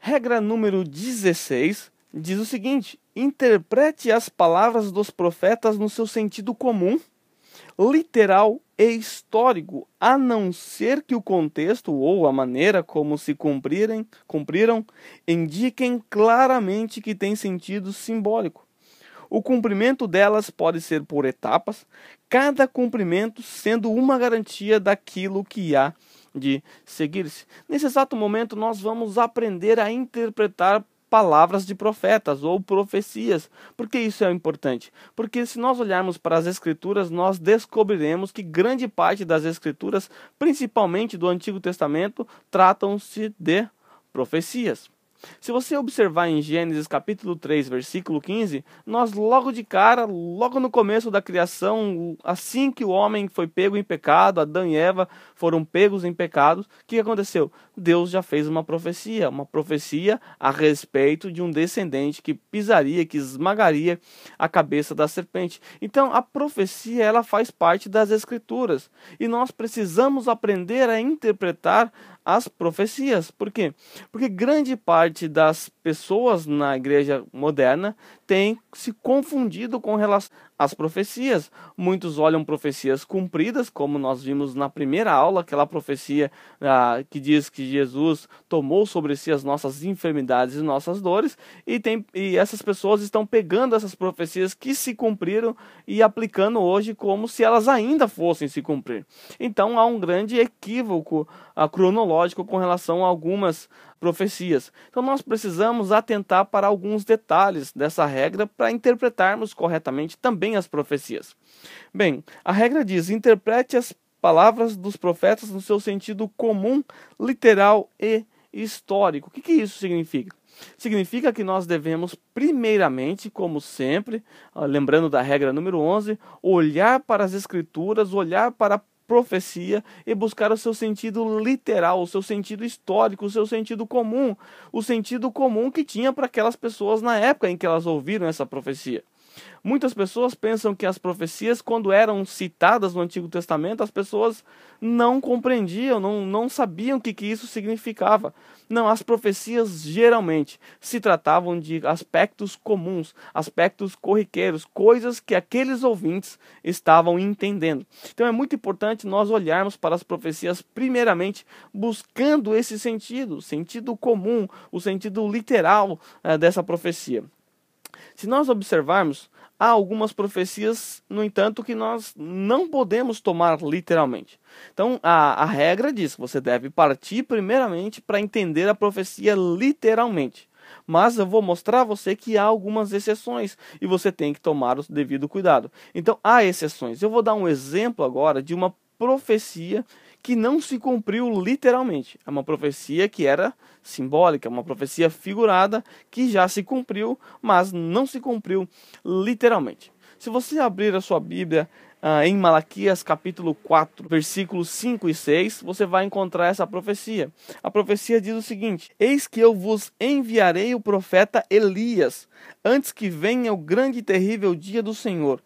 Regra número 16 diz o seguinte: interprete as palavras dos profetas no seu sentido comum, literal e histórico, a não ser que o contexto ou a maneira como se cumpriram indiquem claramente que tem sentido simbólico. O cumprimento delas pode ser por etapas, cada cumprimento sendo uma garantia daquilo que há de seguir-se. Nesse exato momento, nós vamos aprender a interpretar palavras de profetas ou profecias. Por que isso é importante? Porque se nós olharmos para as Escrituras, nós descobriremos que grande parte das Escrituras, principalmente do Antigo Testamento, tratam-se de profecias. Se você observar em Gênesis capítulo 3, versículo 15, nós logo de cara, logo no começo da criação, assim que o homem foi pego em pecado, Adão e Eva foram pegos em pecados, o que aconteceu? Deus já fez uma profecia a respeito de um descendente que pisaria, que esmagaria a cabeça da serpente. Então a profecia, ela faz parte das Escrituras e nós precisamos aprender a interpretar as profecias. Por quê? Porque grande parte das pessoas na igreja moderna tem se confundido com relação às profecias. Muitos olham profecias cumpridas, como nós vimos na primeira aula, aquela profecia que diz que Jesus tomou sobre si as nossas enfermidades e nossas dores, e essas pessoas estão pegando essas profecias que se cumpriram e aplicando hoje como se elas ainda fossem se cumprir. Então há um grande equívoco cronológico com relação a algumas profecias. Então nós precisamos atentar para alguns detalhes dessa regra para interpretarmos corretamente também as profecias. Bem, a regra diz: interprete as palavras dos profetas no seu sentido comum, literal e histórico. O que isso significa? Significa que nós devemos, primeiramente, como sempre, lembrando da regra número 11, olhar para as Escrituras, olhar para a profecia e buscar o seu sentido literal, o seu sentido histórico, o seu sentido comum, o sentido comum que tinha para aquelas pessoas na época em que elas ouviram essa profecia. Muitas pessoas pensam que as profecias, quando eram citadas no Antigo Testamento, as pessoas não compreendiam, não sabiam o que isso significava. Não, as profecias geralmente se tratavam de aspectos comuns, aspectos corriqueiros, coisas que aqueles ouvintes estavam entendendo. Então é muito importante nós olharmos para as profecias primeiramente buscando esse sentido, o sentido comum, o sentido literal dessa profecia. Se nós observarmos, há algumas profecias, no entanto, que nós não podemos tomar literalmente. Então, a regra diz que você deve partir primeiramente para entender a profecia literalmente. Mas eu vou mostrar a você que há algumas exceções e você tem que tomar o devido cuidado. Então, há exceções. Eu vou dar um exemplo agora de uma profecia que não se cumpriu literalmente. É uma profecia que era simbólica, uma profecia figurada que já se cumpriu, mas não se cumpriu literalmente. Se você abrir a sua Bíblia em Malaquias capítulo 4, versículos 5 e 6, você vai encontrar essa profecia. A profecia diz o seguinte: eis que eu vos enviarei o profeta Elias, antes que venha o grande e terrível dia do Senhor.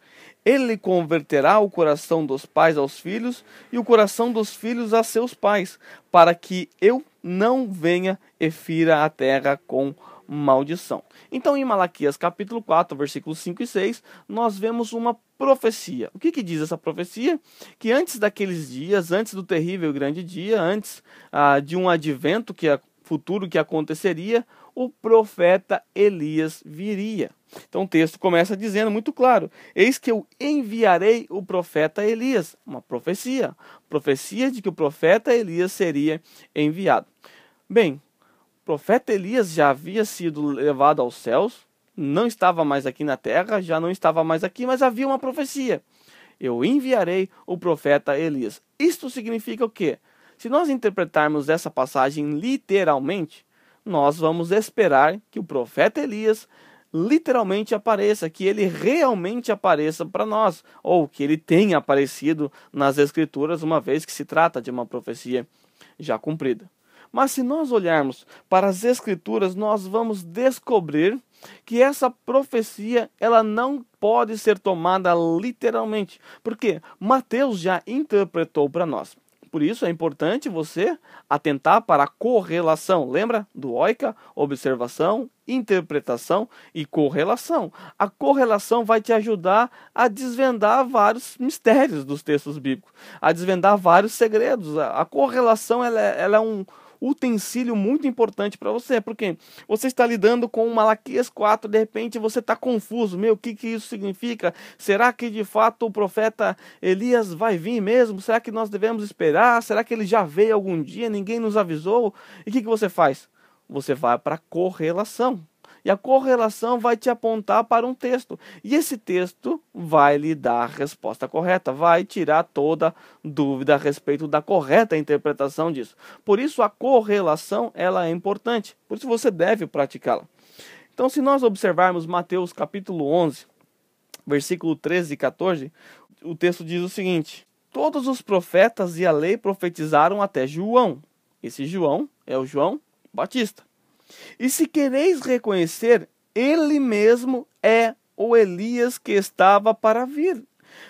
Ele converterá o coração dos pais aos filhos e o coração dos filhos a seus pais, para que eu não venha e fira a terra com maldição. Então, em Malaquias capítulo 4, versículos 5 e 6, nós vemos uma profecia. O que diz essa profecia? Que antes daqueles dias, antes do terrível e grande dia, antes de um advento futuro que aconteceria, o profeta Elias viria. Então o texto começa dizendo muito claro: eis que eu enviarei o profeta Elias. Uma profecia de que o profeta Elias seria enviado. Bem, o profeta Elias já havia sido levado aos céus, não estava mais aqui na terra, já não estava mais aqui, mas havia uma profecia: eu enviarei o profeta Elias. Isto significa o quê? Se nós interpretarmos essa passagem literalmente, nós vamos esperar que o profeta Elias literalmente apareça, que ele realmente apareça para nós, ou que ele tenha aparecido nas Escrituras, uma vez que se trata de uma profecia já cumprida. Mas se nós olharmos para as Escrituras, nós vamos descobrir que essa profecia ela não pode ser tomada literalmente, porque Mateus já interpretou para nós. por isso é importante você atentar para a correlação. Lembra do oika? Observação, interpretação e correlação. A correlação vai te ajudar a desvendar vários mistérios dos textos bíblicos, a desvendar vários segredos. A correlação ela é um utensílio muito importante para você, porque você está lidando com Malaquias 4, de repente você está confuso, o que isso significa? Será que de fato o profeta Elias vai vir mesmo? Será que nós devemos esperar? Será que ele já veio algum dia? Ninguém nos avisou? E o que você faz? Você vai para a correlação. E a correlação vai te apontar para um texto. E esse texto vai lhe dar a resposta correta, vai tirar toda dúvida a respeito da correta interpretação disso. Por isso a correlação ela é importante, por isso você deve praticá-la. Então se nós observarmos Mateus capítulo 11, versículo 13 e 14, o texto diz o seguinte: todos os profetas e a lei profetizaram até João. Esse João é o João Batista. E se quereis reconhecer, ele mesmo é o Elias que estava para vir.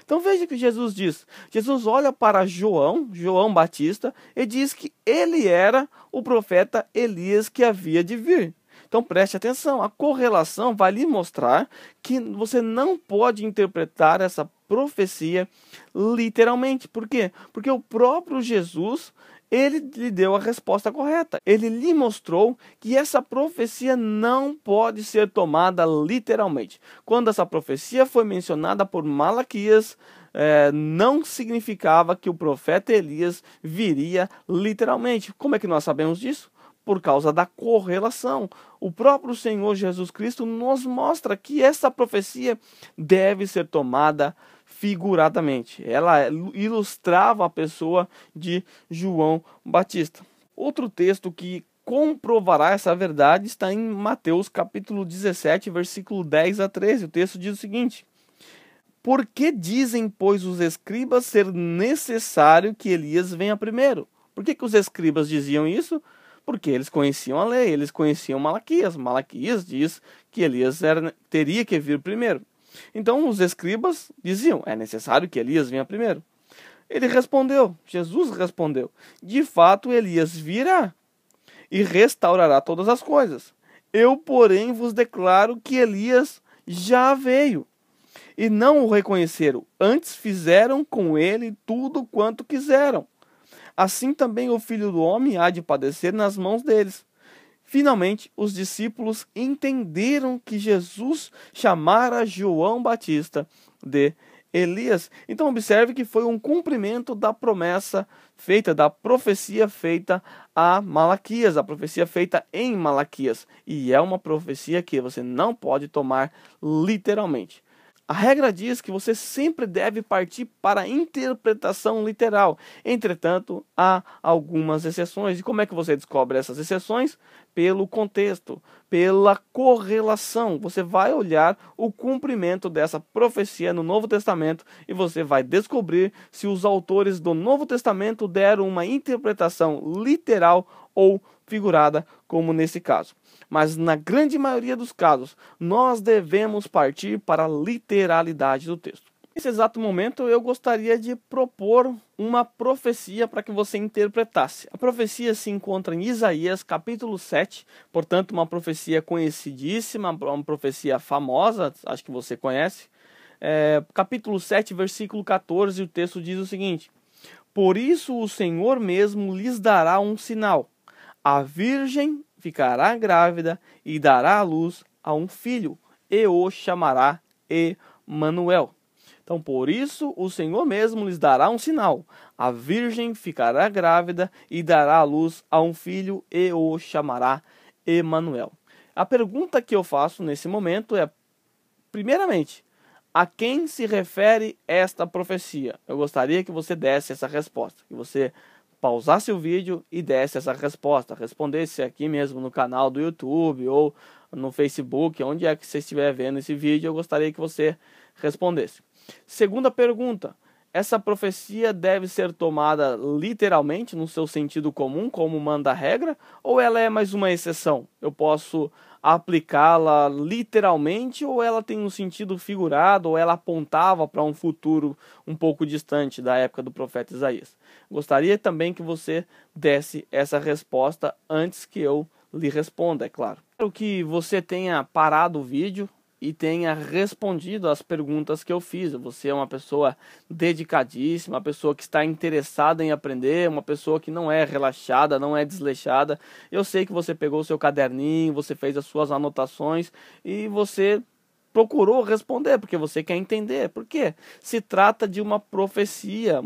Então veja que Jesus diz. Jesus olha para João Batista, e diz que ele era o profeta Elias que havia de vir. Então preste atenção, a correlação vai lhe mostrar que você não pode interpretar essa profecia literalmente. Por quê? Porque o próprio Jesus, ele lhe deu a resposta correta. Ele lhe mostrou que essa profecia não pode ser tomada literalmente. Quando essa profecia foi mencionada por Malaquias, não significava que o profeta Elias viria literalmente. Como é que nós sabemos disso? Por causa da correlação. O próprio Senhor Jesus Cristo nos mostra que essa profecia deve ser tomada figuradamente. Ela ilustrava a pessoa de João Batista. Outro texto que comprovará essa verdade está em Mateus capítulo 17, versículo 10 a 13. O texto diz o seguinte: por que dizem, pois, os escribas ser necessário que Elias venha primeiro? Por que os escribas diziam isso? Porque eles conheciam a lei, eles conheciam Malaquias. Malaquias diz que Elias teria que vir primeiro. Então os escribas diziam, é necessário que Elias venha primeiro. Ele respondeu, Jesus respondeu, de fato Elias virá e restaurará todas as coisas. Eu, porém, vos declaro que Elias já veio e não o reconheceram, antes fizeram com ele tudo quanto quiseram. Assim também o Filho do Homem há de padecer nas mãos deles. Finalmente, os discípulos entenderam que Jesus chamara João Batista de Elias. Então observe que foi um cumprimento da promessa feita, da profecia feita a Malaquias, a profecia feita em Malaquias. E é uma profecia que você não pode tomar literalmente. A regra diz que você sempre deve partir para a interpretação literal. Entretanto, há algumas exceções. E como é que você descobre essas exceções? Pelo contexto, pela correlação. Você vai olhar o cumprimento dessa profecia no Novo Testamento e você vai descobrir se os autores do Novo Testamento deram uma interpretação literal ou figurada, como nesse caso. Mas na grande maioria dos casos, nós devemos partir para a literalidade do texto. Nesse exato momento, eu gostaria de propor uma profecia para que você interpretasse. A profecia se encontra em Isaías, capítulo 7, portanto, uma profecia conhecidíssima, uma profecia famosa, acho que você conhece. Capítulo 7, versículo 14, o texto diz o seguinte: por isso o Senhor mesmo lhes dará um sinal. A virgem ficará grávida e dará à luz a um filho, e o chamará Emanuel. Então, por isso, o Senhor mesmo lhes dará um sinal. A virgem ficará grávida e dará à luz a um filho, e o chamará Emanuel. A pergunta que eu faço nesse momento é, primeiramente, a quem se refere esta profecia? Eu gostaria que você desse essa resposta, que você pausasse o vídeo e desse essa resposta, respondesse aqui mesmo no canal do YouTube ou no Facebook, onde é que você estiver vendo esse vídeo, eu gostaria que você respondesse. Segunda pergunta, essa profecia deve ser tomada literalmente, no seu sentido comum, como manda a regra, ou ela é mais uma exceção? Eu posso aplicá-la literalmente, ou ela tem um sentido figurado, ou ela apontava para um futuro um pouco distante da época do profeta Isaías? Gostaria também que você desse essa resposta antes que eu lhe responda, é claro. Espero que você tenha parado o vídeo e tenha respondido às perguntas que eu fiz. Você é uma pessoa dedicadíssima, uma pessoa que está interessada em aprender, uma pessoa que não é relaxada, não é desleixada. Eu sei que você pegou o seu caderninho, você fez as suas anotações e você procurou responder, porque você quer entender. Por quê? Se trata de uma profecia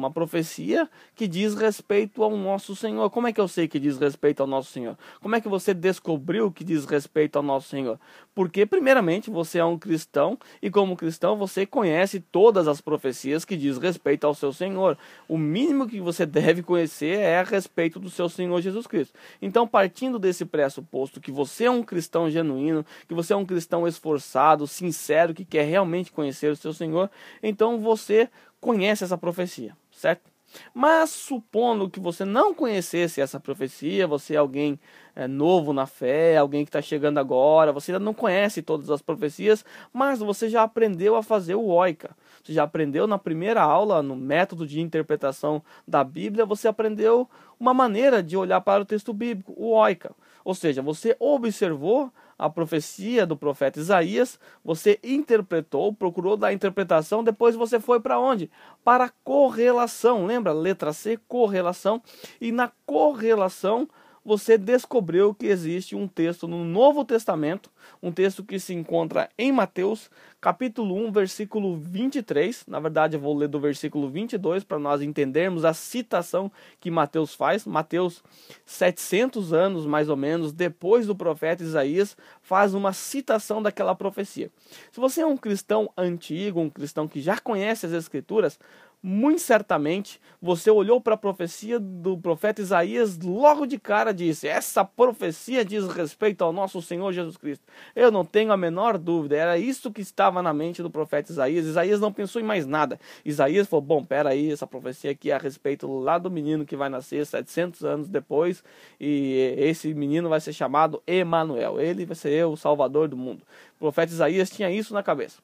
que diz respeito ao nosso Senhor. Como é que eu sei que diz respeito ao nosso Senhor? Como é que você descobriu que diz respeito ao nosso Senhor? Porque, primeiramente, você é um cristão, e como cristão você conhece todas as profecias que diz respeito ao seu Senhor. O mínimo que você deve conhecer é a respeito do seu Senhor Jesus Cristo. Então, partindo desse pressuposto que você é um cristão genuíno, que você é um cristão esforçado, sincero, que quer realmente conhecer o seu Senhor, então você conhece essa profecia, certo? Mas supondo que você não conhecesse essa profecia, você é alguém novo na fé, alguém que está chegando agora, você ainda não conhece todas as profecias, mas você já aprendeu a fazer o oika. Você já aprendeu na primeira aula, no método de interpretação da Bíblia, você aprendeu uma maneira de olhar para o texto bíblico, o oika. Ou seja, você observou a profecia do profeta Isaías, você interpretou, procurou dar interpretação, depois você foi para onde? Para a correlação, lembra? Letra C, correlação. E na correlação você descobriu que existe um texto no Novo Testamento, um texto que se encontra em Mateus, capítulo 1, versículo 23. Na verdade, eu vou ler do versículo 22 para nós entendermos a citação que Mateus faz. Mateus, 700 anos mais ou menos depois do profeta Isaías, faz uma citação daquela profecia. Se você é um cristão antigo, um cristão que já conhece as Escrituras, muito certamente você olhou para a profecia do profeta Isaías, logo de cara disse: essa profecia diz respeito ao nosso Senhor Jesus Cristo. Eu não tenho a menor dúvida, era isso que estava na mente do profeta Isaías. Isaías não pensou em mais nada. Isaías falou: bom, peraí, essa profecia aqui é a respeito lá do menino que vai nascer 700 anos depois, e esse menino vai ser chamado Emanuel, ele vai ser o Salvador do mundo. O profeta Isaías tinha isso na cabeça.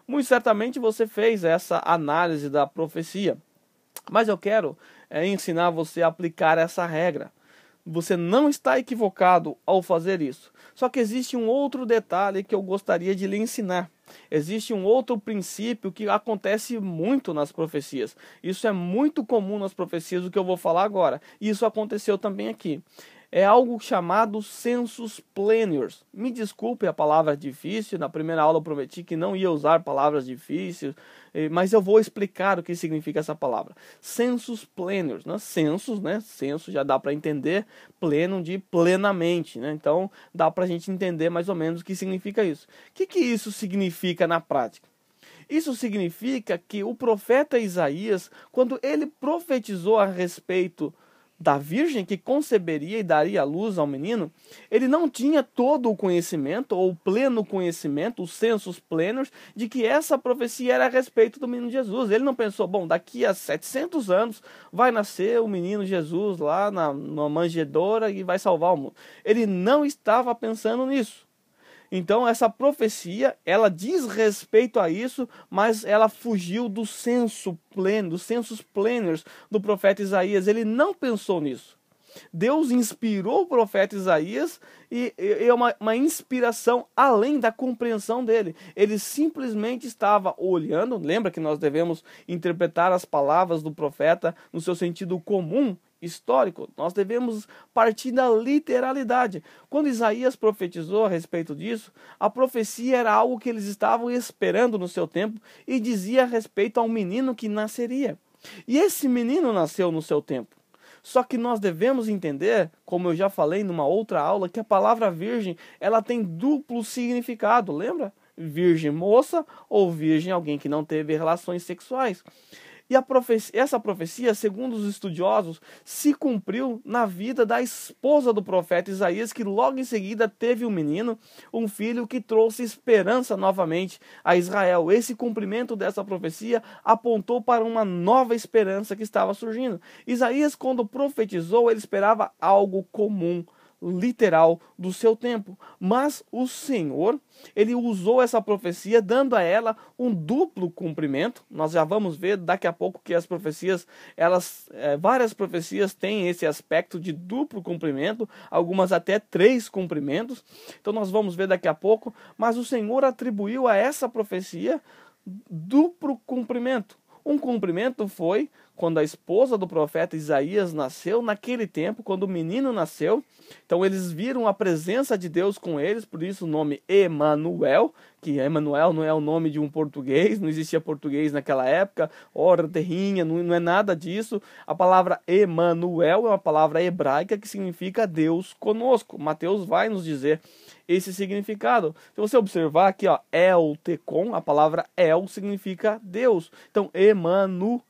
Muito certamente você fez essa análise da profecia, mas eu quero ensinar você a aplicar essa regra. Você não está equivocado ao fazer isso. Só que existe um outro detalhe que eu gostaria de lhe ensinar. Existe um outro princípio que acontece muito nas profecias. Isso é muito comum nas profecias, o que eu vou falar agora. E isso aconteceu também aqui. É algo chamado sensus plenius. Me desculpe a palavra difícil, na primeira aula eu prometi que não ia usar palavras difíceis, mas eu vou explicar o que significa essa palavra. Sensus plenius, né? Sensus, né? Senso já dá para entender, pleno de plenamente, né? Então dá para a gente entender mais ou menos o que significa isso. O que isso significa na prática? Isso significa que o profeta Isaías, quando ele profetizou a respeito da virgem que conceberia e daria à luz ao menino, ele não tinha todo o conhecimento, ou pleno conhecimento, os sensus plenos, de que essa profecia era a respeito do menino Jesus. Ele não pensou, bom, daqui a 700 anos vai nascer o menino Jesus lá na manjedoura e vai salvar o mundo. Ele não estava pensando nisso. Então essa profecia, ela diz respeito a isso, mas ela fugiu do senso pleno, dos sensus plenos do profeta Isaías. Ele não pensou nisso. Deus inspirou o profeta Isaías e é uma inspiração além da compreensão dele. Ele simplesmente estava olhando, lembra que nós devemos interpretar as palavras do profeta no seu sentido comum, histórico, nós devemos partir da literalidade. Quando Isaías profetizou a respeito disso, a profecia era algo que eles estavam esperando no seu tempo e dizia a respeito ao menino que nasceria. E esse menino nasceu no seu tempo. Só que nós devemos entender, como eu já falei numa outra aula, que a palavra virgem, ela tem duplo significado, lembra? Virgem moça ou virgem alguém que não teve relações sexuais. E essa profecia, segundo os estudiosos, se cumpriu na vida da esposa do profeta Isaías, que logo em seguida teve um menino, um filho que trouxe esperança novamente a Israel. Esse cumprimento dessa profecia apontou para uma nova esperança que estava surgindo. Isaías, quando profetizou, ele esperava algo comum, literal do seu tempo, mas o Senhor, ele usou essa profecia dando a ela um duplo cumprimento. Nós já vamos ver daqui a pouco que as profecias, várias profecias têm esse aspecto de duplo cumprimento, algumas até 3 cumprimentos. Então nós vamos ver daqui a pouco, mas o Senhor atribuiu a essa profecia duplo cumprimento. Um cumprimento foi quando a esposa do profeta Isaías nasceu, naquele tempo, quando o menino nasceu. Então eles viram a presença de Deus com eles, por isso o nome Emanuel, que Emanuel não é o nome de um português, não existia português naquela época, ora, terrinha, não é nada disso. A palavra Emanuel é uma palavra hebraica que significa Deus conosco. Mateus vai nos dizer esse significado. Se você observar aqui, ó, El Tecon, a palavra El significa Deus. Então, Emanuel.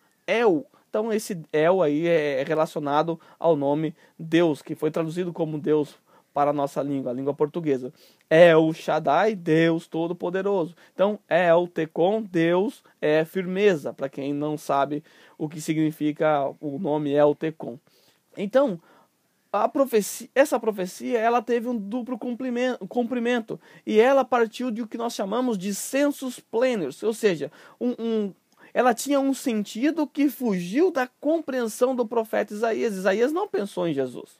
Então, esse El aí é relacionado ao nome Deus, que foi traduzido como Deus para a nossa língua, a língua portuguesa. El Shaddai, Deus Todo-Poderoso. Então, El Tecon, Deus é firmeza, para quem não sabe o que significa o nome El Tecon. Então, essa profecia ela teve um duplo cumprimento e ela partiu de o que nós chamamos de sensus plenius, ou seja, ela tinha um sentido que fugiu da compreensão do profeta Isaías. Isaías não pensou em Jesus,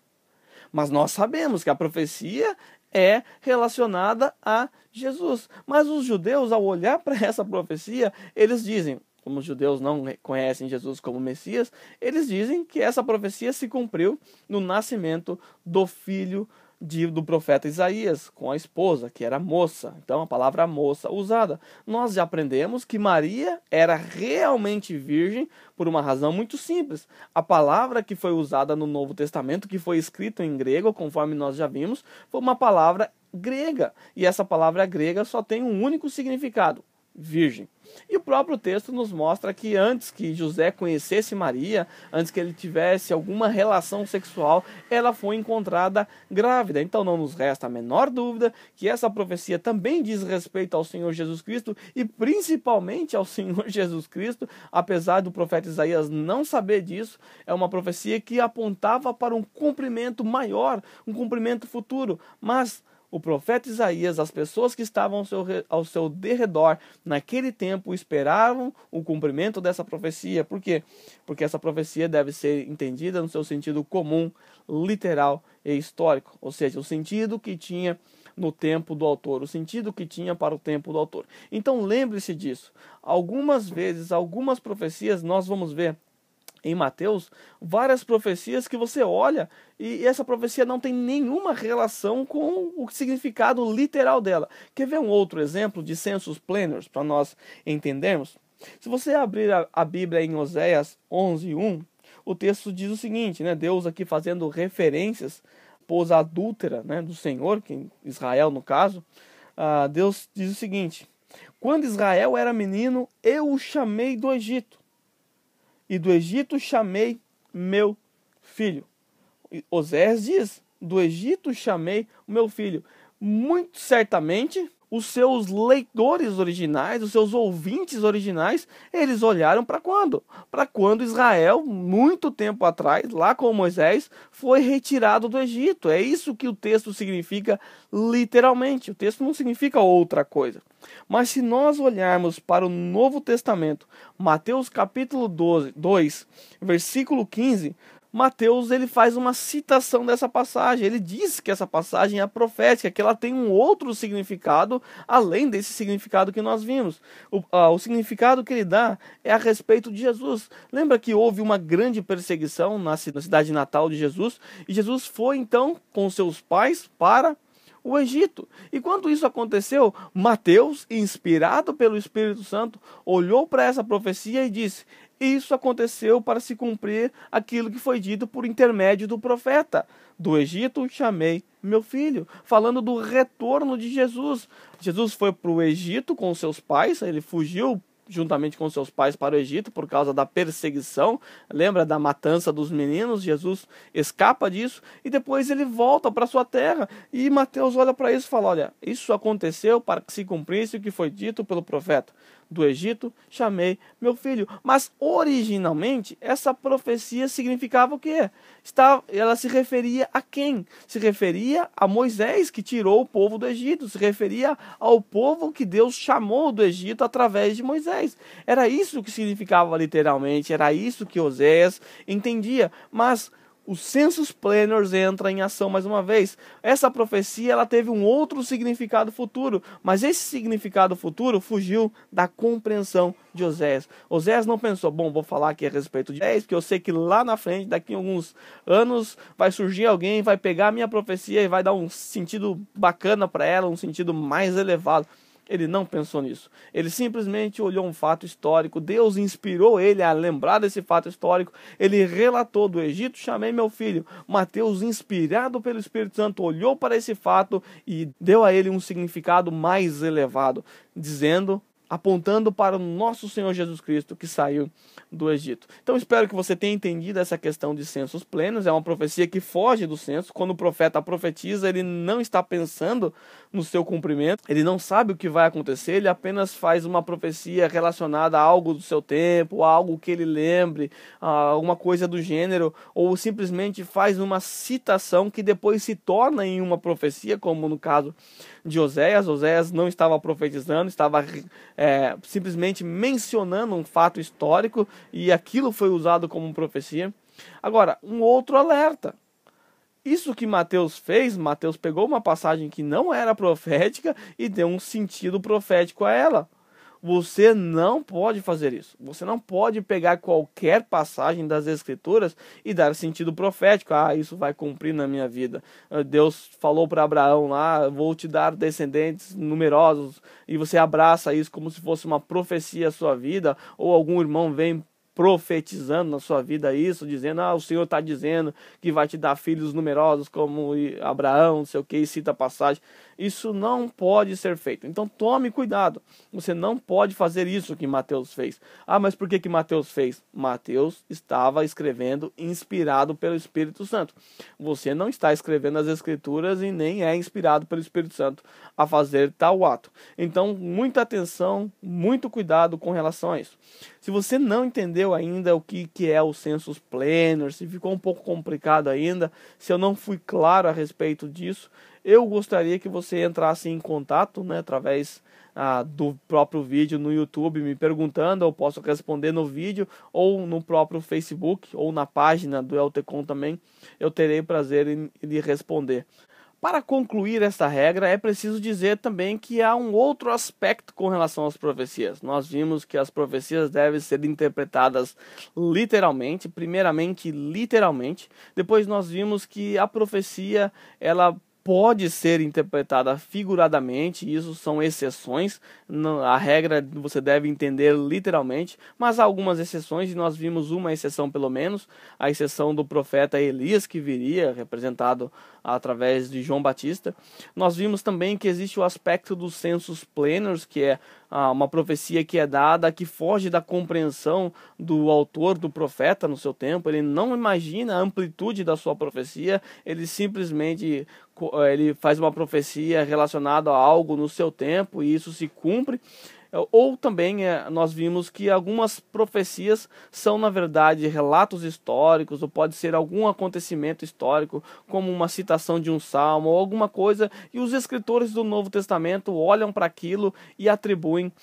mas nós sabemos que a profecia é relacionada a Jesus. Mas os judeus, ao olhar para essa profecia, eles dizem, como os judeus não conhecem Jesus como Messias, eles dizem que essa profecia se cumpriu no nascimento do filho do profeta Isaías, com a esposa, que era moça. Então, a palavra moça usada. Nós já aprendemos que Maria era realmente virgem por uma razão muito simples. A palavra que foi usada no Novo Testamento, que foi escrita em grego, conforme nós já vimos, foi uma palavra grega. E essa palavra grega só tem um único significado: virgem. E o próprio texto nos mostra que antes que José conhecesse Maria, antes que ele tivesse alguma relação sexual, ela foi encontrada grávida. Então não nos resta a menor dúvida que essa profecia também diz respeito ao Senhor Jesus Cristo e principalmente ao Senhor Jesus Cristo, apesar do profeta Isaías não saber disso. É uma profecia que apontava para um cumprimento maior, um cumprimento futuro, mas o profeta Isaías, as pessoas que estavam ao seu derredor naquele tempo esperavam o cumprimento dessa profecia. Por quê? Porque essa profecia deve ser entendida no seu sentido comum, literal e histórico. Ou seja, o sentido que tinha no tempo do autor, o sentido que tinha para o tempo do autor. Então lembre-se disso. Algumas vezes, algumas profecias nós vamos ver em Mateus, várias profecias que você olha e essa profecia não tem nenhuma relação com o significado literal dela. Quer ver um outro exemplo de sensus plenius para nós entendermos? Se você abrir a Bíblia em Oséias 11:1, o texto diz o seguinte, né? Deus aqui fazendo referências à esposa adúltera, né, do Senhor, que em Israel no caso, Deus diz o seguinte: quando Israel era menino, eu o chamei do Egito, e do Egito chamei meu filho. Oséias diz, do Egito chamei o meu filho. Muito certamente, os seus leitores originais, os seus ouvintes originais, eles olharam para quando? Para quando Israel, muito tempo atrás, lá com Moisés, foi retirado do Egito. É isso que o texto significa literalmente. O texto não significa outra coisa. Mas se nós olharmos para o Novo Testamento, Mateus capítulo 2, versículo 15, Mateus ele faz uma citação dessa passagem. Ele diz que essa passagem é profética, que ela tem um outro significado além desse significado que nós vimos. O significado que ele dá é a respeito de Jesus. Lembra que houve uma grande perseguição na cidade natal de Jesus? E Jesus foi então com seus pais para o Egito. E quando isso aconteceu, Mateus, inspirado pelo Espírito Santo, olhou para essa profecia e disse: isso aconteceu para se cumprir aquilo que foi dito por intermédio do profeta. Do Egito chamei meu filho, falando do retorno de Jesus. Jesus foi para o Egito com seus pais, ele fugiu juntamente com seus pais para o Egito por causa da perseguição. Lembra da matança dos meninos? Jesus escapa disso e depois ele volta para sua terra. E Mateus olha para isso e fala: olha, isso aconteceu para que se cumprisse o que foi dito pelo profeta. Do Egito chamei meu filho. Mas originalmente essa profecia significava o quê? Ela se referia a quem? Se referia a Moisés, que tirou o povo do Egito. Se referia ao povo que Deus chamou do Egito através de Moisés. Era isso que significava literalmente, era isso que Oséias entendia. Mas os census planners entram em ação mais uma vez. Essa profecia ela teve um outro significado futuro, mas esse significado futuro fugiu da compreensão de Oséias. Oséias não pensou: bom, vou falar aqui a respeito de Moisés, porque eu sei que lá na frente, daqui a alguns anos, vai surgir alguém, vai pegar a minha profecia e vai dar um sentido bacana para ela, um sentido mais elevado. Ele não pensou nisso. Ele simplesmente olhou um fato histórico. Deus inspirou ele a lembrar desse fato histórico. Ele relatou: do Egito chamei meu filho. Mateus, inspirado pelo Espírito Santo, olhou para esse fato e deu a ele um significado mais elevado, apontando para o nosso Senhor Jesus Cristo que saiu do Egito. Então espero que você tenha entendido essa questão de censos plenos. É uma profecia que foge do censo. Quando o profeta profetiza, ele não está pensando no seu cumprimento, ele não sabe o que vai acontecer, ele apenas faz uma profecia relacionada a algo do seu tempo, a algo que ele lembre, a alguma coisa do gênero, ou simplesmente faz uma citação que depois se torna em uma profecia, como no caso de Oséias. Oséias não estava profetizando, estava simplesmente mencionando um fato histórico e aquilo foi usado como profecia. Agora, um outro alerta. Isso que Mateus fez, Mateus pegou uma passagem que não era profética e deu um sentido profético a ela. Você não pode fazer isso. Você não pode pegar qualquer passagem das Escrituras e dar sentido profético. Isso vai cumprir na minha vida. Deus falou para Abraão lá: vou te dar descendentes numerosos. E você abraça isso como se fosse uma profecia à sua vida. Ou algum irmão vem profetizando na sua vida isso, dizendo: o Senhor está dizendo que vai te dar filhos numerosos como Abraão, não sei o que, e cita a passagem. Isso não pode ser feito. Então tome cuidado. Você não pode fazer isso que Mateus fez. Mas por que Mateus fez? Mateus estava escrevendo inspirado pelo Espírito Santo. Você não está escrevendo as Escrituras e nem é inspirado pelo Espírito Santo a fazer tal ato. Então, muita atenção, muito cuidado com relação a isso. Se você não entendeu ainda o que é o census planner, se ficou um pouco complicado ainda, se eu não fui claro a respeito disso, eu gostaria que você entrasse em contato, através do próprio vídeo no YouTube, me perguntando. Eu posso responder no vídeo ou no próprio Facebook ou na página do LTCom também. Eu terei prazer em lhe responder. Para concluir esta regra, é preciso dizer também que há um outro aspecto com relação às profecias. Nós vimos que as profecias devem ser interpretadas literalmente, primeiramente literalmente. Depois nós vimos que a profecia, ela pode ser interpretada figuradamente, isso são exceções. A regra você deve entender literalmente, mas há algumas exceções e nós vimos uma exceção pelo menos, a exceção do profeta Elias, que viria representado através de João Batista. Nós vimos também que existe o aspecto dos census planners, que é uma profecia que é dada, que foge da compreensão do autor, do profeta no seu tempo. Ele não imagina a amplitude da sua profecia, ele simplesmente faz uma profecia relacionada a algo no seu tempo e isso se cumpre. Ou também nós vimos que algumas profecias são, na verdade, relatos históricos, ou pode ser algum acontecimento histórico, como uma citação de um salmo ou alguma coisa, e os escritores do Novo Testamento olham para aquilo e atribuem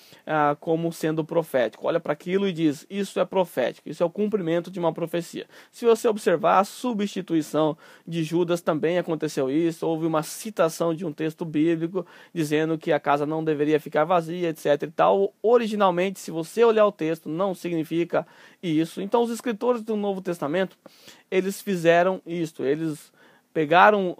como sendo profético. Olha para aquilo e diz: isso é profético, isso é o cumprimento de uma profecia. Se você observar a substituição de Judas, também aconteceu isso. Houve uma citação de um texto bíblico dizendo que a casa não deveria ficar vazia, etc. Originalmente, se você olhar o texto, não significa isso. Então, os escritores do Novo Testamento, eles fizeram isto. Eles pegaram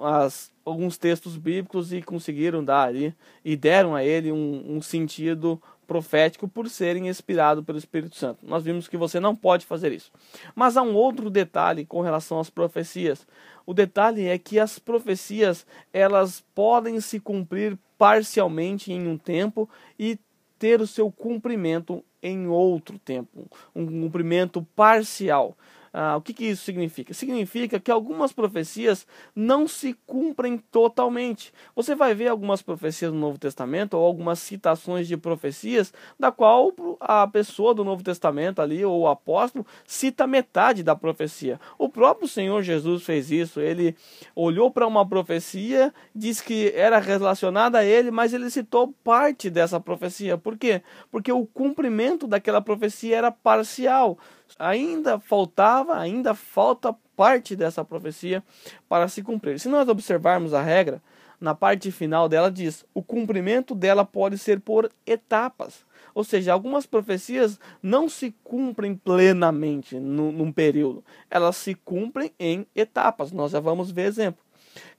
alguns textos bíblicos e conseguiram dar ali, e deram a ele um sentido profético por serem inspirados pelo Espírito Santo. Nós vimos que você não pode fazer isso. Mas há um outro detalhe com relação às profecias. O detalhe é que as profecias, elas podem se cumprir parcialmente em um tempo e ter o seu cumprimento em outro tempo, um cumprimento parcial. O que isso significa? Significa que algumas profecias não se cumprem totalmente. Você vai ver algumas profecias no Novo Testamento ou algumas citações de profecias da qual a pessoa do Novo Testamento ali, ou o apóstolo, cita metade da profecia. O próprio Senhor Jesus fez isso. Ele olhou para uma profecia, disse que era relacionada a ele, mas ele citou parte dessa profecia. Por quê? Porque o cumprimento daquela profecia era parcial. Ainda falta parte dessa profecia para se cumprir. Se nós observarmos a regra, na parte final dela diz: o cumprimento dela pode ser por etapas. Ou seja, algumas profecias não se cumprem plenamente num período. Elas se cumprem em etapas. Nós já vamos ver exemplo.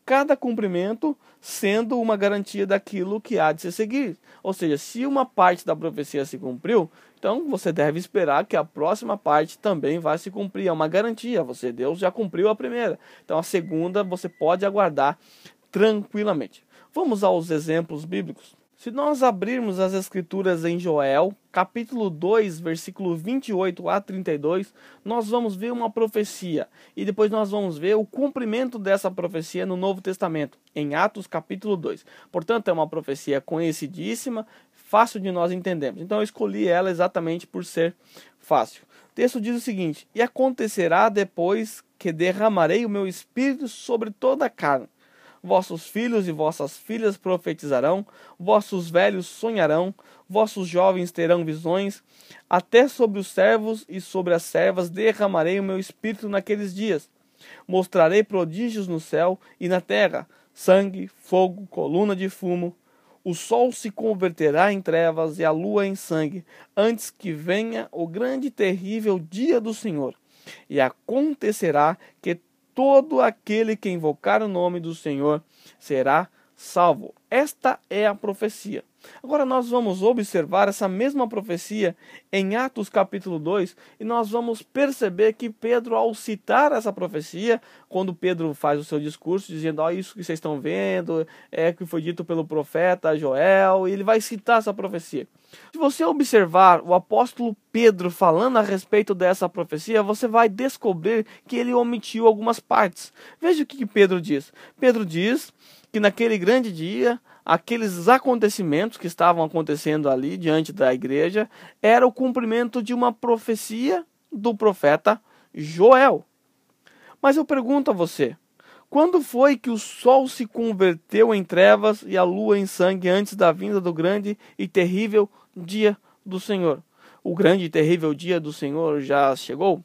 Cada cumprimento sendo uma garantia daquilo que há de se seguir. Ou seja, se uma parte da profecia se cumpriu, então você deve esperar que a próxima parte também vai se cumprir. É uma garantia. Deus já cumpriu a primeira. Então a segunda você pode aguardar tranquilamente. Vamos aos exemplos bíblicos. Se nós abrirmos as escrituras em Joel, capítulo 2, versículo 28 a 32, nós vamos ver uma profecia. E depois nós vamos ver o cumprimento dessa profecia no Novo Testamento, em Atos, capítulo 2. Portanto, é uma profecia conhecidíssima, fácil de nós entendermos. Então eu escolhi ela exatamente por ser fácil. O texto diz o seguinte: e acontecerá depois que derramarei o meu espírito sobre toda a carne. Vossos filhos e vossas filhas profetizarão, vossos velhos sonharão, vossos jovens terão visões, até sobre os servos e sobre as servas derramarei o meu espírito naqueles dias. Mostrarei prodígios no céu e na terra, sangue, fogo, coluna de fumo. O sol se converterá em trevas e a lua em sangue, antes que venha o grande e terrível dia do Senhor. E acontecerá que todo aquele que invocar o nome do Senhor será salvo. Esta é a profecia. Agora nós vamos observar essa mesma profecia em Atos capítulo 2 e nós vamos perceber que Pedro, ao citar essa profecia, quando Pedro faz o seu discurso dizendo: isso que vocês estão vendo é que foi dito pelo profeta Joel, e ele vai citar essa profecia. Se você observar o apóstolo Pedro falando a respeito dessa profecia, você vai descobrir que ele omitiu algumas partes. Veja o que Pedro diz. Pedro diz que naquele grande dia, aqueles acontecimentos que estavam acontecendo ali diante da igreja era o cumprimento de uma profecia do profeta Joel. Mas eu pergunto a você: quando foi que o sol se converteu em trevas e a lua em sangue antes da vinda do grande e terrível dia do Senhor? O grande e terrível dia do Senhor já chegou?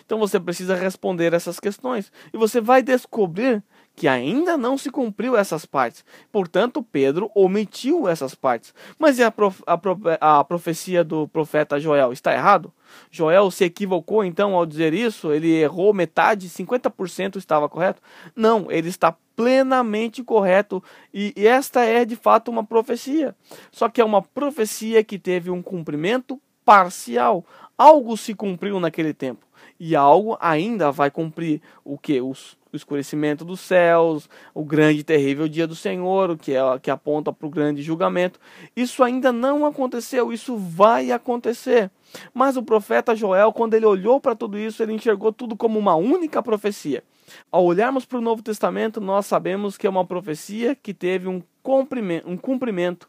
Então você precisa responder essas questões. E você vai descobrir que ainda não se cumpriu essas partes. Portanto, Pedro omitiu essas partes. Mas e a profecia do profeta Joel? Está errado? Joel se equivocou então ao dizer isso? Ele errou metade? 50% estava correto? Não, ele está plenamente correto. E esta é de fato uma profecia. Só que é uma profecia que teve um cumprimento parcial. Algo se cumpriu naquele tempo. E algo ainda vai cumprir. O que? O escurecimento dos céus, o grande e terrível dia do Senhor, o que aponta para o grande julgamento. Isso ainda não aconteceu, isso vai acontecer. Mas o profeta Joel, quando ele olhou para tudo isso, ele enxergou tudo como uma única profecia. Ao olharmos para o Novo Testamento, nós sabemos que é uma profecia que teve um cumprimento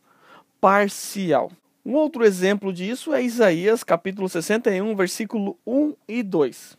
parcial. Um outro exemplo disso é Isaías, capítulo 61, versículo 1 e 2.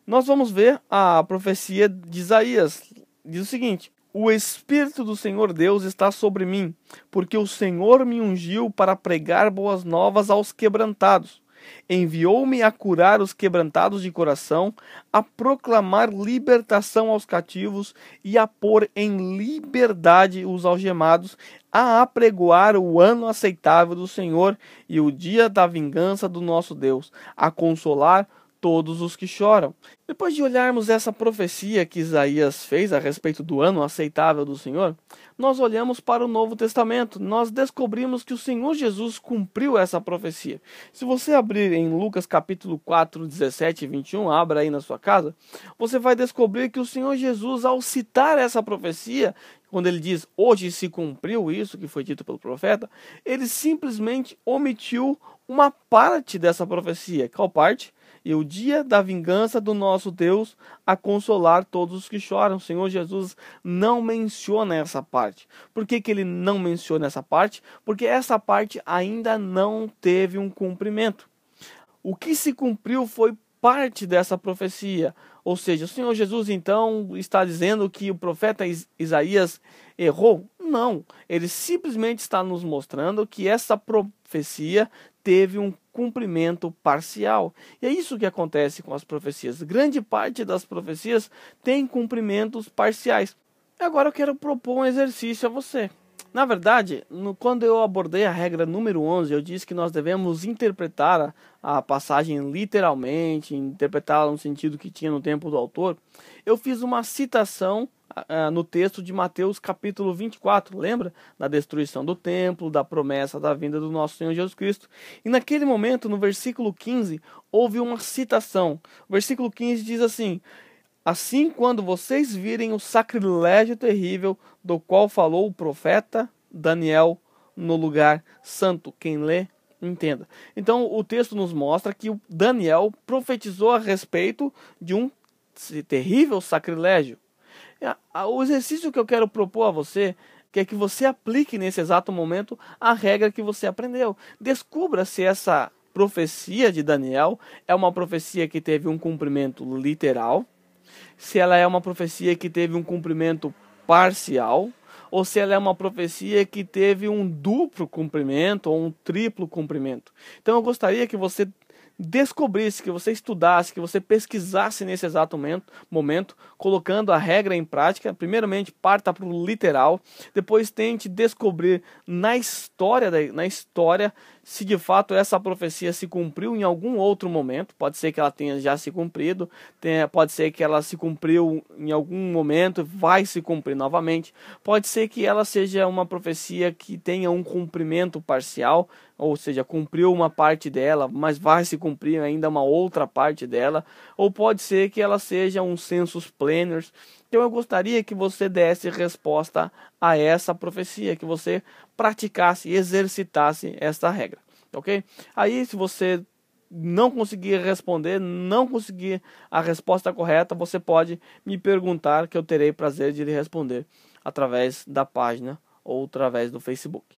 Nós vamos ver a profecia de Isaías. Diz o seguinte: o Espírito do Senhor Deus está sobre mim, porque o Senhor me ungiu para pregar boas novas aos quebrantados. Enviou-me a curar os quebrantados de coração, a proclamar libertação aos cativos e a pôr em liberdade os algemados, a apregoar o ano aceitável do Senhor e o dia da vingança do nosso Deus, a consolar todos os que choram. Depois de olharmos essa profecia que Isaías fez a respeito do ano aceitável do Senhor, nós olhamos para o Novo Testamento. Nós descobrimos que o Senhor Jesus cumpriu essa profecia. Se você abrir em Lucas capítulo 4, 17 e 21, abra aí na sua casa, você vai descobrir que o Senhor Jesus, ao citar essa profecia, quando ele diz, hoje se cumpriu isso que foi dito pelo profeta, ele simplesmente omitiu uma parte dessa profecia. Qual parte? E o dia da vingança do nosso Deus a consolar todos os que choram. O Senhor Jesus não menciona essa parte. Por que ele não menciona essa parte? Porque essa parte ainda não teve um cumprimento. O que se cumpriu foi parte dessa profecia. Ou seja, o Senhor Jesus então está dizendo que o profeta Isaías errou? Não. Ele simplesmente está nos mostrando que essa profecia teve um cumprimento parcial. E é isso que acontece com as profecias. Grande parte das profecias tem cumprimentos parciais. Agora eu quero propor um exercício a você. Na verdade, quando eu abordei a regra número 11, eu disse que nós devemos interpretar a passagem literalmente, interpretá-la no sentido que tinha no tempo do autor. Eu fiz uma citação no texto de Mateus capítulo 24, lembra? Da destruição do templo, da promessa da vinda do nosso Senhor Jesus Cristo. E naquele momento, no versículo 15, houve uma citação. O versículo 15 diz assim: assim, quando vocês virem o sacrilégio terrível do qual falou o profeta Daniel no lugar santo. Quem lê, entenda. Então, o texto nos mostra que o Daniel profetizou a respeito de um terrível sacrilégio. O exercício que eu quero propor a você é que você aplique nesse exato momento a regra que você aprendeu. Descubra se essa profecia de Daniel é uma profecia que teve um cumprimento literal, se ela é uma profecia que teve um cumprimento parcial, ou se ela é uma profecia que teve um duplo cumprimento ou um triplo cumprimento. Então eu gostaria que você descobrisse, que você estudasse, que você pesquisasse nesse exato momento, colocando a regra em prática. Primeiramente, parta para o literal, depois tente descobrir na história se de fato essa profecia se cumpriu em algum outro momento. Pode ser que ela tenha já se cumprido, pode ser que ela se cumpriu em algum momento, vai se cumprir novamente. Pode ser que ela seja uma profecia que tenha um cumprimento parcial, ou seja, cumpriu uma parte dela, mas vai se cumprir ainda uma outra parte dela. Ou pode ser que ela seja um sensus plenius. Então eu gostaria que você desse resposta a essa profecia, que você praticasse, exercitasse esta regra, ok? Aí, se você não conseguir responder, não conseguir a resposta correta, você pode me perguntar, que eu terei prazer de lhe responder através da página ou através do Facebook.